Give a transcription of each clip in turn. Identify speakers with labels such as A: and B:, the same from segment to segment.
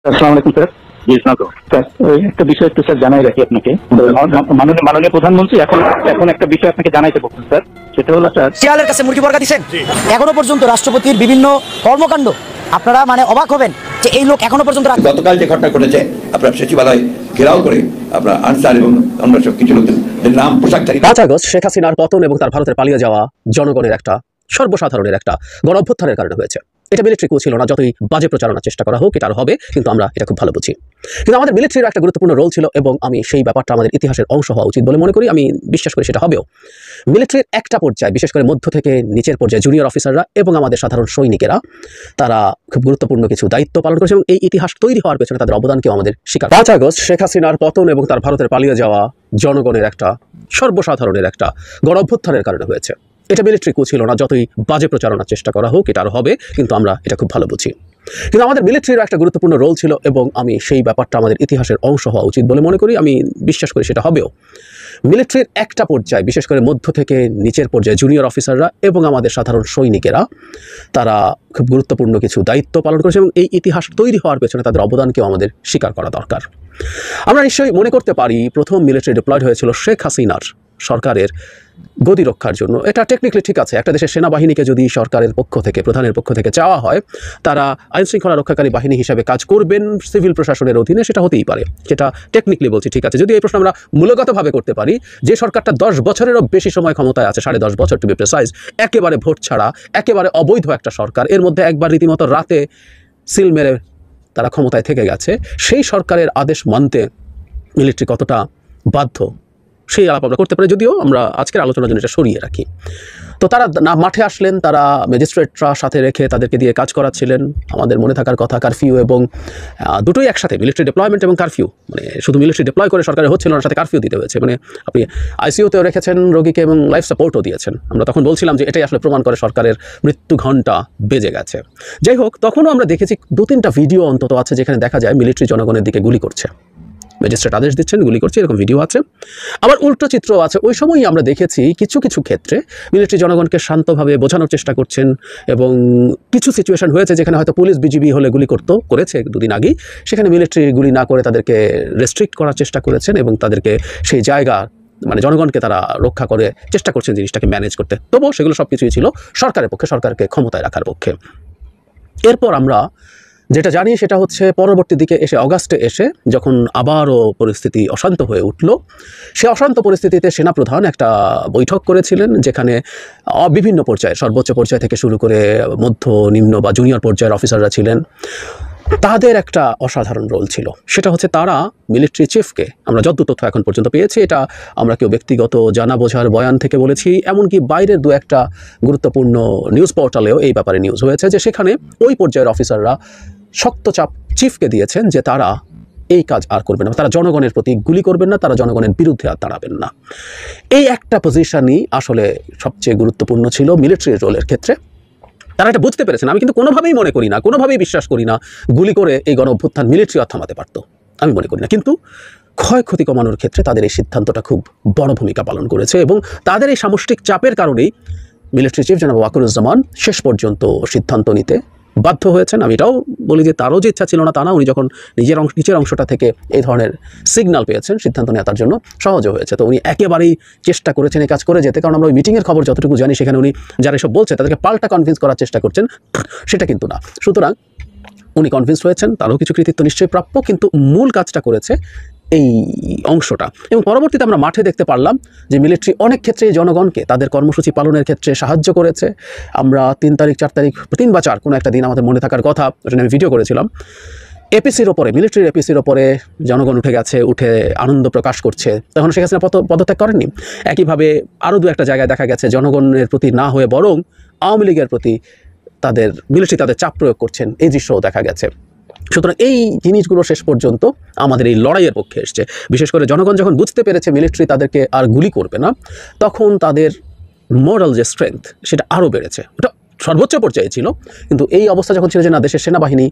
A: আসসালামু আলাইকুম স্যার। জি স্যার, একটা বিষয় একটু স্যার জানাই রাখি আপনাকে। মাননীয় প্রধানমন্ত্রী এখন একটা বিষয় আপনাকে জানাইতে বলছেন স্যার, সেটা হলো স্যার
B: শিয়ালের কাছে মুরগি বর্গা দিচ্ছেন। এখনো পর্যন্ত রাষ্ট্রপতির বিভিন্ন কর্মকাণ্ড আপনারা অবাক হবেন যে এই লোক এখনো পর্যন্ত
C: গতকাল যে ঘটনা ঘটেছে আপনার সচিবালয় ঘেরাও করে আপনার আনসার এবং অন্য সব কিছু লোকদের নাম পোশাকধারী
D: 5 আগস্ট শেখ হাসিনার পতন এবং তার ভারতের পালিয়ে যাওয়া জনগণের একটা সর্বসাধারণের একটা গণ অভ্যুত্থানের কারণে হয়েছে। এটা মিলিটারি কু ছিল না, যতই বাজে প্রচারণার চেষ্টা করা হোক এটা আর হবে, কিন্তু আমরা এটা খুব ভালো বুঝি। কিন্তু আমাদের মিলিটারির একটা গুরুত্বপূর্ণ রোল ছিল এবং আমি সেই ব্যাপারটা আমাদের ইতিহাসের অংশ হওয়া উচিত বলে মনে করি। আমি বিশ্বাস করি সেটা হবেও। মিলিটারির একটা পর্যায়ে, বিশেষ করে মধ্য থেকে নিচের পর্যায়ে জুনিয়র অফিসাররা এবং আমাদের সাধারণ সৈনিকেরা তারা খুব গুরুত্বপূর্ণ কিছু দায়িত্ব পালন করেছে এবং এই ইতিহাস তৈরি হওয়ার পেছনে তাদের অবদানকেও আমাদের স্বীকার। 5 আগস্ট শেখ হাসিনার পতন এবং তার ভারতের পালিয়ে যাওয়া জনগণের একটা সর্বসাধারণের একটা গণ অভ্যুত্থানের কারণে হয়েছে। এটা মিলিটারি কু ছিল না, যতই বাজে প্রচারণার চেষ্টা করা হোক এটা আর হবে, কিন্তু আমরা এটা খুব ভালো বুঝি। কিন্তু আমাদের মিলিটারির একটা গুরুত্বপূর্ণ রোল ছিল এবং আমি সেই ব্যাপারটা আমাদের ইতিহাসের অংশ হওয়া উচিত বলে মনে করি। আমি বিশ্বাস করি সেটা হবেও। মিলিটারির একটা পর্যায়ে, বিশেষ করে মধ্য থেকে নিচের পর্যায়ে জুনিয়র অফিসাররা এবং আমাদের সাধারণ সৈনিকেরা তারা খুব গুরুত্বপূর্ণ কিছু দায়িত্ব পালন করেছে এবং এই ইতিহাস তৈরি হওয়ার পেছনে তাদের অবদানকেও আমাদের স্বীকার করা দরকার। আমরা নিশ্চয়ই মনে করতে পারি প্রথম মিলিটারি ডিপ্লয়েড হয়েছিল শেখ হাসিনার সরকারের গদি রক্ষার জন্য। এটা টেকনিক্যালি ঠিক আছে, একটা দেশের সেনাবাহিনীকে যদি সরকারের পক্ষ থেকে, প্রধানের পক্ষ থেকে চাওয়া হয় তারা আইনশৃঙ্খলা রক্ষাকারী বাহিনী হিসাবে কাজ করবেন সিভিল প্রশাসনের অধীনে, সেটা হতেই পারে। সেটা টেকনিক্যালি বলছি ঠিক আছে। যদি এই প্রশ্ন আমরা মূলগতভাবে করতে পারি, যে সরকারটা 10 বছরেরও বেশি সময় ক্ষমতায় আছে, 10.5 বছর টু বি প্রিসাইজ, একেবারে ভোট ছাড়া, একেবারে অবৈধ একটা সরকার, এর মধ্যে একবার রীতিমতো রাতে সিল মেরে তারা ক্ষমতায় থেকে গেছে, সেই সরকারের আদেশ মানতে মিলিটারি কতটা বাধ্য সেই আলাপ আমরা করতে পারি, যদিও আমরা আজকের আলোচনার জন্য এটা সরিয়ে রাখি। তো তারা না মাঠে আসলেন, তারা ম্যাজিস্ট্রেটরা সাথে রেখে তাদেরকে দিয়ে কাজ করাচ্ছিলেন। আমাদের মনে থাকার কথা কারফিউ এবং দুটোই একসাথে, মিলিটারি ডিপ্লয়মেন্ট এবং কারফিউ। শুধু মিলিটারি ডিপ্লয় করে সরকারের হচ্ছিল না, সাথে কারফিউ দিতে হয়েছে। আপনি আইসিইউতেও রেখেছেন রোগীকে এবং লাইফ সাপোর্টও দিয়েছেন। আমরা তখন বলছিলাম যে এটাই আসলে প্রমাণ করে সরকারের মৃত্যু ঘণ্টা বেজে গেছে। যাই হোক, তখনও আমরা দেখেছি 2-3টা ভিডিও অন্তত আছে যেখানে দেখা যায় মিলিটারি জনগণের দিকে গুলি করছে, ম্যাজিস্ট্রেট আদেশ দিচ্ছেন গুলি করছে, এরকম ভিডিও আছে। আবার উল্টো চিত্র আছে। ওই সময়ই আমরা দেখেছি কিছু কিছু ক্ষেত্রে মিলিটারি জনগণকে শান্তভাবে বোঝানোর চেষ্টা করছেন এবং কিছু সিচুয়েশন হয়েছে যেখানে হয়তো পুলিশ বিজিবি হলে গুলি করেছে 2 দিন আগেই, সেখানে মিলিটারি গুলি না করে তাদেরকে রেস্ট্রিক্ট করার চেষ্টা করেছেন এবং তাদেরকে সেই জায়গা জনগণকে তারা রক্ষা করে চেষ্টা করছেন জিনিসটাকে ম্যানেজ করতে। তবুও সেগুলো সব কিছুই ছিল সরকারের পক্ষে, সরকারকে ক্ষমতায় রাখার পক্ষে। এরপর আমরা যেটা জানি সেটা হচ্ছে পরবর্তী দিকে এসে অগাস্টে এসে যখন আবারও পরিস্থিতি অশান্ত হয়ে উঠল, সে অশান্ত পরিস্থিতিতে সেনাপ্রধান একটা বৈঠক করেছিলেন যেখানে বিভিন্ন পর্যায়ে, সর্বোচ্চ পর্যায় থেকে শুরু করে মধ্য, নিম্ন বা জুনিয়র পর্যায়ের অফিসাররা ছিলেন। তাদের একটা অসাধারণ রোল ছিল, সেটা হচ্ছে তারা মিলিটারি চিফকে, আমরা যত তথ্য এখন পর্যন্ত পেয়েছি, এটা আমরা কেউ ব্যক্তিগত জানা বোঝার বয়ান থেকে বলেছি, এমনকি বাইরের 2-1টা গুরুত্বপূর্ণ নিউজ পোর্টালেও এই ব্যাপারে নিউজ হয়েছে যে সেখানে ওই পর্যায়ের অফিসাররা শক্ত চাপ চিফকে দিয়েছেন যে তারা এই কাজ আর করবেন না, তারা জনগণের প্রতি গুলি করবেন না, তারা জনগণের বিরুদ্ধে আর দাঁড়াবেন না। এই একটা পজিশনই আসলে সবচেয়ে গুরুত্বপূর্ণ ছিল মিলিটারি রোলের ক্ষেত্রে। তারা এটা বুঝতে পেরেছেন। আমি কিন্তু কোনোভাবেই মনে করি না, কোনোভাবেই বিশ্বাস করি না গুলি করে এই গণ অভ্যুত্থান মিলিটারি আর থামাতে পারত, আমি মনে করি না। কিন্তু ক্ষয়ক্ষতি কমানোর ক্ষেত্রে তাদের এই সিদ্ধান্তটা খুব বড় ভূমিকা পালন করেছে এবং তাদের এই সামষ্টিক চাপের কারণেই মিলিটারি চিফ জনাব ওয়াকারুজ্জামান শেষ পর্যন্ত সিদ্ধান্ত নিতে বাধ্য হয়েছেন। আমি এটাও বলি যে তারও যে ইচ্ছা ছিল না তা না, উনি যখন নিচের অংশটা থেকে এই ধরনের সিগন্যাল পেয়েছেন সিদ্ধান্ত নেওয়া তার জন্য সহজও হয়েছে। তো উনি একেবারেই চেষ্টা করেছেন এই কাজ করে যেতে, কারণ আমরা ওই মিটিংয়ের খবর যতটুকু জানি সেখানে উনি যারা এসব বলছে তাদেরকে পাল্টা কনভিন্স করার চেষ্টা করছেন, সেটা কিন্তু না। সুতরাং উনি কনভিন্স হয়েছেন, তারও কিছু কৃতিত্ব নিশ্চয়ই প্রাপ্য, কিন্তু মূল কাজটা করেছে এই অংশটা। এবং পরবর্তীতে আমরা মাঠে দেখতে পারলাম যে মিলিটারি অনেক ক্ষেত্রে জনগণকে তাদের কর্মসূচি পালনের ক্ষেত্রে সাহায্য করেছে। আমরা 3 তারিখ 4 তারিখ 3 বা 4 কোনো একটা দিন আমাদের মনে থাকার কথা, ওটা আমি ভিডিও করেছিলাম, এপিসির ওপরে, মিলিটারির এপিসির ওপরে জনগণ উঠে গেছে, উঠে আনন্দ প্রকাশ করছে। তখন শেখ হাসিনা পদত্যাগ করেননি। একইভাবে আরও 2-1টা জায়গায় দেখা গেছে জনগণের প্রতি না হয়ে বরং আওয়ামী লীগের প্রতি মিলিটারি তাদের চাপ প্রয়োগ করছেন, এই দৃশ্যও দেখা গেছে। সুতরাং এই জিনিসগুলো শেষ পর্যন্ত আমাদের এই লড়াইয়ের পক্ষে এসছে। বিশেষ করে জনগণ যখন বুঝতে পেরেছে মিলিটারি তাদেরকে আর গুলি করবে না, তখন তাদের মোরাল যে স্ট্রেংথ সেটা আরও বেড়েছে। ওটা সর্বোচ্চ পর্যায়ে ছিল, কিন্তু এই অবস্থা যখন ছিল যে না দেশের সেনাবাহিনী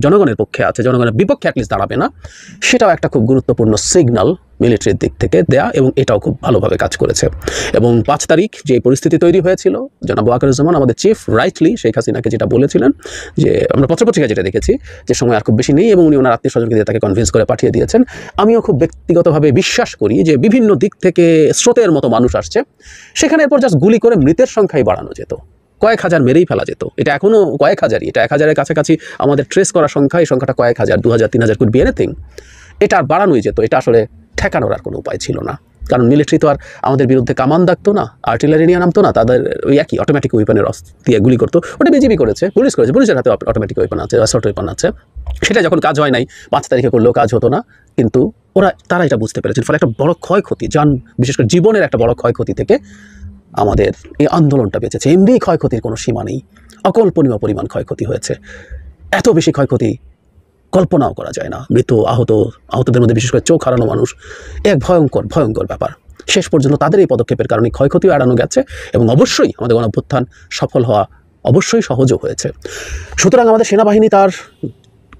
D: জনগণের পক্ষে আছে, জনগণের বিপক্ষে অ্যাটলিস্ট দাঁড়াবে না, সেটাও একটা খুব গুরুত্বপূর্ণ সিগন্যাল মিলিটারির দিক থেকে দেয়া, এবং এটাও খুব ভালোভাবে কাজ করেছে। এবং 5 তারিখ যে পরিস্থিতি তৈরি হয়েছিল, জনাব ওয়াকারুজ্জামান আমাদের চিফ রাইটলি শেখ হাসিনাকে যেটা বলেছিলেন যে আমরা পত্রপত্রিকায় যেটা দেখেছি যে সময় আর খুব বেশি নেই, এবং উনি ওনার আত্মীয় স্বজনকে দিয়ে তাকে কনভিন্স করে পাঠিয়ে দিয়েছেন। আমিও খুব ব্যক্তিগতভাবে বিশ্বাস করি যে বিভিন্ন দিক থেকে স্রোতের মতো মানুষ আসছে, সেখানে এরপর জাস্ট গুলি করে মৃতের সংখ্যাই বাড়ানো যেত, কয়েক হাজার মেরেই ফেলা যেত। এটা এখনও কয়েক হাজারই, এটা 1000-এর কাছাকাছি আমাদের ট্রেস করা সংখ্যা, এই সংখ্যাটা কয়েক হাজার, 2000-3000 কুড বি এনিথিং। এটা আর বাড়ানোই যেত, এটা আসলে ঠেকানোর আর কোনো উপায় ছিল না, কারণ মিলিটারি তো আর আমাদের বিরুদ্ধে কামান দাগতো না, আর্টিলারি নিয়ে নামতো না, তাদের ওই একই অটোমেটিক ওয়েপনের দিয়ে গুলি করতো। ওটা বিজিবি করেছে, পুলিশ করেছে, পুলিশের হাতে অটোমেটিক ওয়েপন আছে, অ্যাসল্ট ওয়েপন আছে। সেটা যখন কাজ হয় নাই, 5 তারিখে করলেও কাজ হতো না, কিন্তু তারা এটা বুঝতে পেরেছেন। ফলে একটা বড় ক্ষয়ক্ষতি, বিশেষ করে জীবনের একটা বড় ক্ষয়ক্ষতি থেকে আমাদের এই আন্দোলনটা বেঁচেছে। এমনি ক্ষয়ক্ষতির কোনো সীমা নেই, অকল্পনীয় পরিমাণ ক্ষয়ক্ষতি হয়েছে, এত বেশি ক্ষয়ক্ষতি কল্পনাও করা যায় না। মৃত আহতদের মধ্যে বিশেষ করে চোখ হারানো মানুষ, এক ভয়ঙ্কর ব্যাপার। শেষ পর্যন্ত তাদের এই পদক্ষেপের কারণে ক্ষয়ক্ষতিও এড়ানো গেছে, এবং অবশ্যই আমাদের গণঅভ্যুত্থান সফল হওয়া অবশ্যই সহজও হয়েছে। সুতরাং আমাদের সেনাবাহিনী তার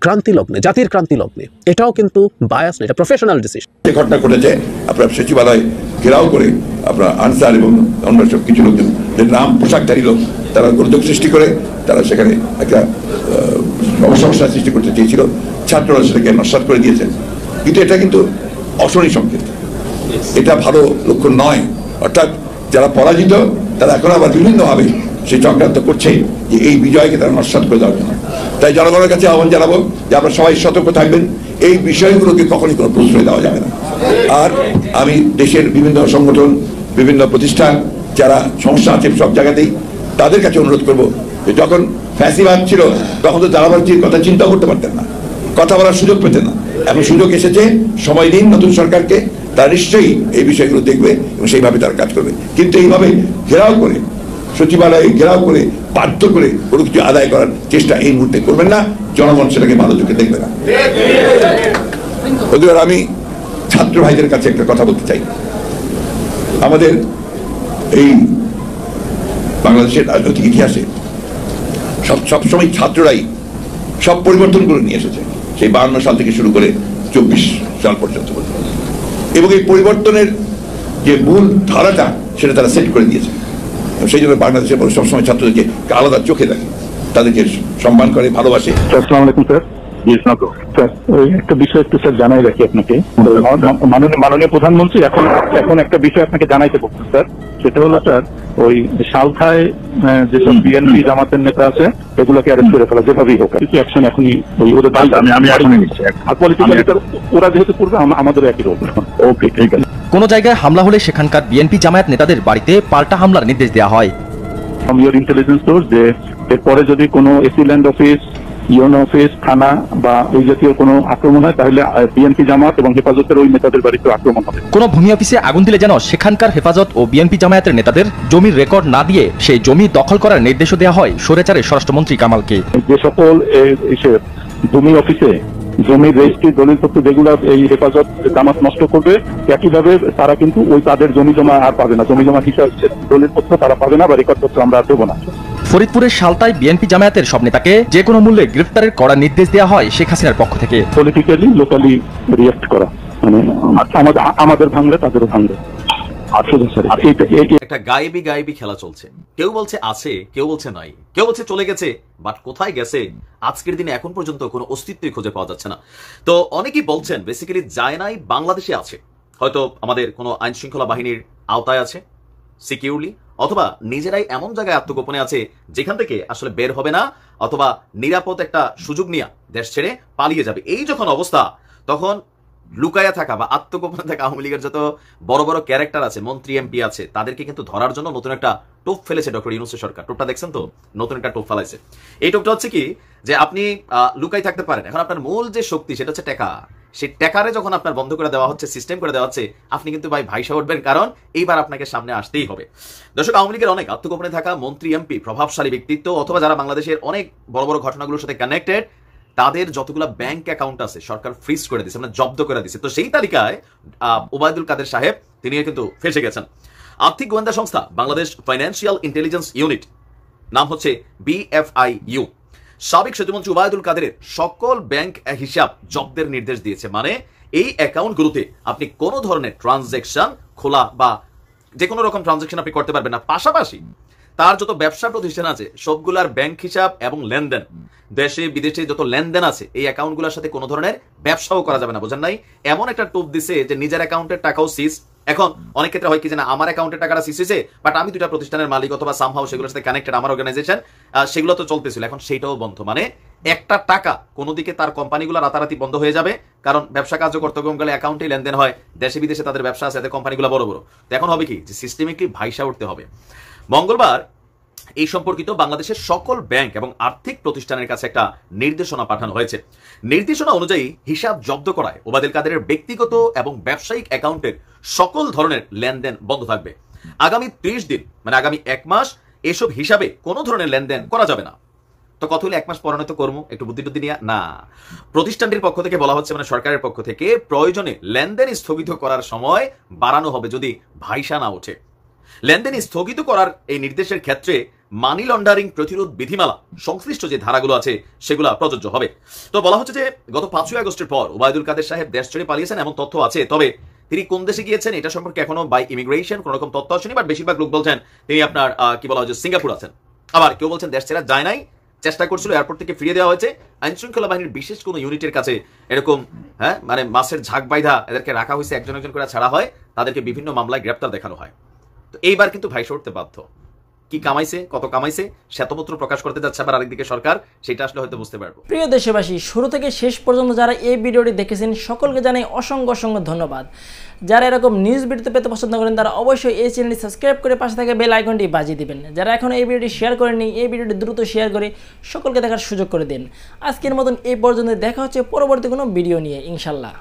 D: ক্রান্তি লগ্নে, জাতির ক্রান্তি লগ্নে, এটাও কিন্তু বায়াস না, এটা প্রফেশনাল ডিসিশন।
C: যে ঘটনা ঘটেছে, আপনার সচিবালয় ঘেরাও করে আপনার আনসার এবং অন্য সব কিছু লোকজন নাম পোশাকধারী লোক, তারা গোলযোগ সৃষ্টি করে তারা সেখানে একটা সমস্যা সৃষ্টি করতে চেয়েছিল, ছাত্ররা সেটাকে নস্যাৎ করে দিয়েছেন। কিন্তু এটা কিন্তু অশনি সংকেত, এটা ভালো লক্ষণ নয়। অর্থাৎ যারা পরাজিত তারা এখন আবার বিভিন্নভাবে সেই চক্রান্ত করছে যে এই বিজয়কে তারা নস্যাৎ করে দেওয়ার জন্য। তাই জনগণের কাছে আহ্বান জানাবো যে আপনারা সবাই সতর্ক থাকবেন, এই বিষয়গুলোকে কখনই কোনো প্রশ্রয় দেওয়া যাবে না। আর আমি দেশের বিভিন্ন সংগঠন, বিভিন্ন প্রতিষ্ঠান যারা সমস্যা আছে সব জায়গাতেই, তাদের কাছে অনুরোধ করবো যে যখন ফ্যাসিবাদ ছিল তখন তো জ্বালাবাজির কথা চিন্তা করতে পারতেন না, কথা বলার সুযোগ পেতেন না। এখন সুযোগ এসেছে, সময় দিন নতুন সরকারকে, তারা নিশ্চয়ই এই বিষয়গুলো দেখবে এবং সেইভাবে তারা কাজ করবে। কিন্তু এইভাবে ঘেরাও করে, সচিবালয়ে ঘেরাও করে, বাধ্য করে কোনো কিছু আদায় করার চেষ্টা এই মুহূর্তে করবেন না, জনগণ সেটাকে ভালো চোখে দেখবে না। আমি ছাত্র ভাইদের কাছে একটা কথা বলতে চাই। আমাদের এই বাংলাদেশের রাজনৈতিক ইতিহাসে সবসময় ছাত্ররাই সব পরিবর্তনগুলো নিয়ে এসেছে, সেই 52 সাল থেকে শুরু করে 24 সাল পর্যন্ত, এবং এই পরিবর্তনের যে মূল ধারাটা সেটা তারা সেট করে দিয়েছে। সেই জন্য বাংলাদেশের মানুষ সবসময় ছাত্রদেরকে আলাদা চোখে দেখে, তাদেরকে সম্মান করে, ভালোবাসে।
A: আসসালামু আলাইকুম স্যার। স্যার, ওই একটা বিষয় একটু স্যার জানাই রাখি আপনাকে। মাননীয় প্রধানমন্ত্রী এখন একটা বিষয় আপনাকে জানাইতে বলছেন স্যার, সেটা হলো স্যার ওই সালথায় যেসব বিএনপি জামাতের নেতা আছে এগুলোকে অ্যারেস্ট করে ফেলা, যেভাবেই হোক কিছু অ্যাকশন এখনই ওদের আমি এখনই নিচ্ছি। ওরা যেহেতু করবে আমাদেরও একই রোল। ওকে, ঠিক আছে।
E: কোনো জায়গায় হামলা হলে সেখানকার বিএনপি জামায়াত নেতাদের বাড়িতে পাল্টা হামলার নির্দেশ দেওয়া হয়।
A: ফ্রম ইওর ইন্টেলিজেন্স সোর্স যে এরপরে যদি কোনো AC land office, UNO office, থানা বা ওই জাতীয় কোনো আক্রমণ হয় তাহলে বিএনপি জামাত এবং হেফাজতের ওই নেতাদের বাড়িতে আক্রমণ হবে।
E: কোনো ভূমি অফিসে আগুন দিলে যেন সেখানকার হেফাজত ও বিএনপি জামায়াতের নেতাদের জমির রেকর্ড না দিয়ে সেই জমি দখল করার নির্দেশও দেওয়া হয় স্বৈরাচারের স্বরাষ্ট্রমন্ত্রী কামালকে।
A: যে সকল ভূমি অফিসে জমির রেজিস্ট্রি দলিলপত্র যেগুলো এই হেফাজত জামাত নষ্ট করবে, একইভাবে তারা কিন্তু ওই তাদের জমি জমা আর পাবে না, জমি জমা হিসাব দলিলপত্র তারা পাবে না বা রেকর্ডপত্র আমরা দেবো না।
E: ফরিদপুরের সালতায় বিএনপি জামায়াতের সব নেতাকে যে কোনো মূল্যে গ্রেফতারের কড়া নির্দেশ দেওয়া হয় শেখ হাসিনার পক্ষ থেকে।
A: পলিটিক্যালি লোকালি রিঅ্যাক্ট করা, মানে আমাদের ভাঙলে তাদেরও ভাঙবে।
F: একটা গায়েবী খেলা চলছে। কেউ বলছে আছে, কেউ বলছে নাই, কেউ বলছে চলে গেছে, বাট কোথায় গেছে আজকের দিনে এখন পর্যন্ত কোনো অস্তিত্বই খুঁজে পাওয়া যাচ্ছে না। তো অনেকেই বলছেন বেসিক্যালি যায় নাই, বাংলাদেশে আছে, হয়তো আমাদের কোনো আইন শৃঙ্খলা বাহিনীর আওতায় আছে সিকিউরলি, অথবা নিজেরাই এমন জায়গায় আত্মগোপনে আছে যেখান থেকে আসলে বের হবে না, অথবা নিরাপদ একটা সুযোগ নিয়ে দেশ ছেড়ে পালিয়ে যাবে। এই যখন অবস্থা, তখন লুকায়া থাকা বা আত্মগোপনে থাকা আওয়ামী লীগের যত বড় বড় ক্যারেক্টার আছে, মন্ত্রী এমপি আছে, তাদেরকে কিন্তু ধরার জন্য নতুন একটা টোপ ফেলেছে ডক্টর ইউনূসের সরকার। টোপটা দেখছেন তো, নতুন একটা টোপ ফেলাইছে। এই টোপটা হচ্ছে কি, যে আপনি লুকাই থাকতে পারেন, এখন আপনার মূল যে শক্তি সেটা হচ্ছে টাকা। সেই টাকারে যখন আপনার বন্ধ করে দেওয়া হচ্ছে, সিস্টেম করে দেওয়া হচ্ছে, আপনি কিন্তু ভাইসা উঠবেন, কারণ এইবার আপনাকে সামনে আসতেই হবে। দর্শক, আওয়ামী লীগের অনেক আত্মগোপনে থাকা মন্ত্রী এমপি, প্রভাবশালী ব্যক্তিত্ব, অথবা যারা বাংলাদেশের অনেক বড় বড় ঘটনাগুলোর সাথে কানেক্টেড, তাদের যতগুলো ব্যাংক অ্যাকাউন্ট আছে সরকার ফ্রিজ করে দিচ্ছে, মানে জব্দ করে দিচ্ছে। তো সেই তালিকায় ওবায়দুল কাদের সাহেব তিনিও কিন্তু ফেসে গেছেন। আর্থিক গোয়েন্দা সংস্থা বাংলাদেশ ফাইন্যান্সিয়াল ইন্টেলিজেন্স ইউনিট নাম হচ্ছে BFIU। সাবেক সেতুমন্ত্রী ওবায়দুল কাদেরের সকল ব্যাংক হিসাব জব্দের নির্দেশ দিয়েছে। মানে এই অ্যাকাউন্টগুলোতে আপনি কোনো ধরনের ট্রানজ্যাকশন খোলা বা যে কোনো রকম ট্রানজ্যাকশন আপনি করতে পারবেন না। পাশাপাশি তার যত ব্যবসা প্রতিষ্ঠান আছে সবগুলার ব্যাংক হিসাব এবং লেনদেন, দেশে বিদেশে যত লেনদেন আছে এই অ্যাকাউন্টগুলোর সাথে কোনো ধরনের ব্যবসাও করা যাবে না। বোঝেন নাই? এমন একটা টোপ দিছে যে নিজের অ্যাকাউন্টের টাকাও সিজ। এখন অনেক ক্ষেত্রে হয় কি যে না, আমার অ্যাকাউন্টের টাকাটা সিজ হয়েছে, বাট আমি দুটা প্রতিষ্ঠানের মালিক অথবা সামহাউ সেগুলোর সাথে কানেক্টেড আমার অর্গানাইজেশন, সেগুলো তো চলতেছিল, এখন সেটাও বন্ধ। মানে একটা টাকা কোনো দিকে তার কোম্পানিগুলো রাতারাতি বন্ধ হয়ে যাবে, কারণ ব্যবসা কার্য করতে গেলে অ্যাকাউন্টে লেনদেন হয়, দেশে বিদেশে তাদের ব্যবসা আছে, এতে কোম্পানিগুলো বড় বড়। তো এখন হবে কি যে সিস্টেমিকলি ভাইসা উঠতে হবে। মঙ্গলবার এই সম্পর্কিত বাংলাদেশের সকল ব্যাংক এবং আর্থিক প্রতিষ্ঠানের কাছে একটা নির্দেশনা পাঠানো হয়েছে। নির্দেশনা অনুযায়ী হিসাব জব্দ করায় ওবায়দুল কাদেরের ব্যক্তিগত এবং ব্যবসায়িক অ্যাকাউন্টের সকল ধরনের লেনদেন বন্ধ থাকবে। আগামী 30 দিন মানে আগামী 1 মাস এসব হিসাবে কোনো ধরনের লেনদেন করা যাবে না। তো কত হলে 1 মাস পরে তো করবো একটু বুদ্ধি টুদ্ধি নিয়ে না, প্রতিষ্ঠানটির পক্ষ থেকে বলা হচ্ছে, মানে সরকারের পক্ষ থেকে প্রয়োজনে লেনদেন স্থগিত করার সময় বাড়ানো হবে যদি ভাইসা না ওঠে। লেনদেন স্থগিত করার এই নির্দেশের ক্ষেত্রে মানি লন্ডারিং প্রতিরোধ বিধিমালা সংশ্লিষ্ট যে ধারাগুলো আছে সেগুলো প্রযোজ্য হবে। তো বলা হচ্ছে যে গত 5ই আগস্টের পর ওবায়দুল কাদের সাহেব দেশ ছেড়ে পালিয়েছেন এমন তথ্য আছে, তবে তিনি কোন দেশে গিয়েছেন এটা সম্পর্কে এখনো বাই ইমিগ্রেশন কোনো রকম তথ্য আসেনি। বাট বেশিরভাগ লোক বলছেন তিনি আপনার কি বলা হয় যে সিঙ্গাপুর আছেন, আবার কেউ বলছেন দেশ ছেড়ে যায় নাই, চেষ্টা করছিল, এয়ারপোর্ট থেকে ফিরিয়ে দেওয়া হয়েছে। আইন শৃঙ্খলা বাহিনীর বিশেষ কোনো ইউনিটের কাছে এরকম মানে মাসের ঝাঁক বাইধা এদেরকে রাখা হয়েছে, একজন একজন করে ছাড়া হয়, তাদেরকে বিভিন্ন মামলায় গ্রেপ্তার দেখানো হয়। তো এইবার কিন্তু ভাইসা উঠতে বাধ্য। কি কামাইছে, কত কামাইছে শ্বেতপত্র প্রকাশ করতে যাচ্ছে আবার আরেকদিকে সরকার, সেটা আসলে হয়তো বুঝতে পারবো।
G: প্রিয় দেশবাসী, শুরু থেকে শেষ পর্যন্ত যারা এই ভিডিওটি দেখেছেন সকলকে জানাই অসংখ্য অসংখ্য ধন্যবাদ। যারা এরকম নিউজ ভিডিওতে পেতে পছন্দ করেন তারা অবশ্যই এই চ্যানেলটি সাবস্ক্রাইব করে পাশে থাকা বেল আইকনটি বাজিয়ে দিবেন। যারা এখন এই ভিডিওটি শেয়ার করেননি এই ভিডিওটি দ্রুত শেয়ার করে সকলকে দেখার সুযোগ করে দিন। আজকের মতন এই পর্যন্ত, দেখা হচ্ছে পরবর্তী কোনো ভিডিও নিয়ে ইনশাল্লাহ।